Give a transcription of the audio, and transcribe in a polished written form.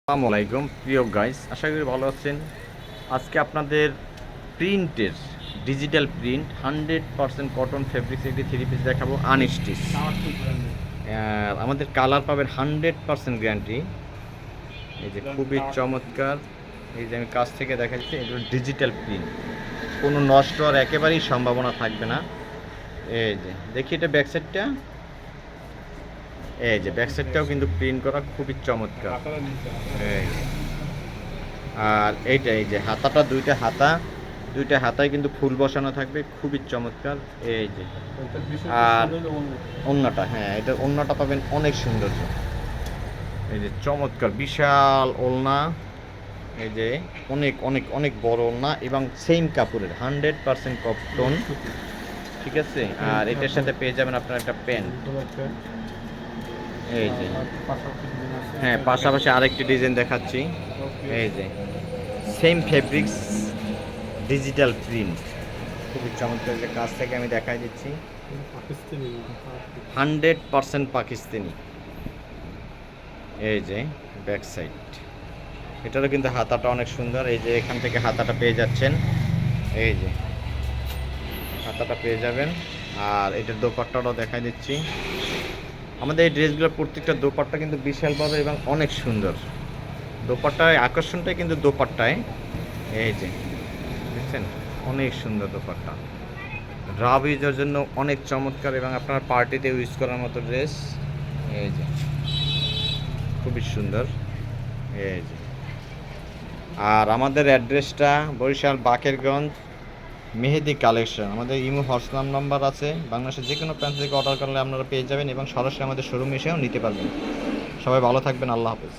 আসসালামু আলাইকুম প্রিয় গাইস, আশা করি ভালো আছেন। আজকে আপনাদের প্রিন্টের ডিজিটাল প্রিন্ট 100% কটন ফেব্রিক্স একটি থ্রি পিস দেখাবো আনস্টিচ। আমাদের কালার পাবেন 100% গ্যারান্টি। এই যে খুবই চমৎকার, এই যে আমি কাছ থেকে দেখাচ্ছি, এগুলো ডিজিটাল প্রিন্ট, কোনো নষ্ট হওয়ার একেবারেই সম্ভাবনা থাকবে না। এই যে দেখি এটা ব্যাক সাইডটা, এই যে ব্যাক সাইডটাও কিন্তু প্রিন্ট করা খুবই চমৎকার। এই যে, আর এইটা এই যে হাতাটা, দুইটা হাতায় কিন্তু ফুল বসানো থাকবে, খুবই চমৎকার। এই যে আর ওড়নাটা, হ্যাঁ এটা ওড়নাটা পাবেন অনেক সৌন্দর্য। এই যে চমৎকার বিশাল ওড়না, এই যে অনেক অনেক অনেক বড় ওড়না এবং সেম কাপড়ের 100% কটন, ঠিক আছে। আর এটার সাথে পেয়ে যাবেন আপনার একটা প্যান্ট। এই যে হ্যাঁ, পাশাপাশি আরেকটি ডিজাইন দেখাচ্ছি। এই যে সেম ফেব্রিক্স ডিজিটাল প্রিন্ট, খুবই চমৎকার। যে কাছ থেকে আমি দেখাই দিচ্ছি, 100% পাকিস্তানি। এই যে ব্যাক সাইড, এটারও কিন্তু হাতাটা অনেক সুন্দর। এই যে এখান থেকে হাতাটা পেয়ে যাচ্ছেন, এই যে হাতাটা পেয়ে যাবেন। আর এটার দোপাট্টাটাও দেখাই দিচ্ছি। আমাদের এই ড্রেসগুলোর প্রত্যেকটা দোপাট্টা কিন্তু বিশাল বড় এবং অনেক সুন্দর। দোপাট্টায় আকর্ষণটাই কিন্তু দোপাট্টায়, এই যে দেখছেন অনেক সুন্দর দোপাট্টা। রাব ইউজের জন্য অনেক চমৎকার এবং আপনার পার্টিতে ইউজ করার মতো ড্রেস। এই যে খুবই সুন্দর। এই যে আর আমাদের অ্যাড্রেসটা বরিশাল বাকেরগঞ্জ, মেহেদি কালেকশন। আমাদের ইমো হোয়াটসঅ্যাপ নাম্বার আছে, বাংলাদেশের যে কোনো প্রান্ত থেকে অর্ডার করলে আপনারা পেয়ে যাবেন এবং সরাসরি আমাদের শোরুমে এসেও নিতে পারবেন। সবাই ভালো থাকবেন, আল্লাহ হাফেজ।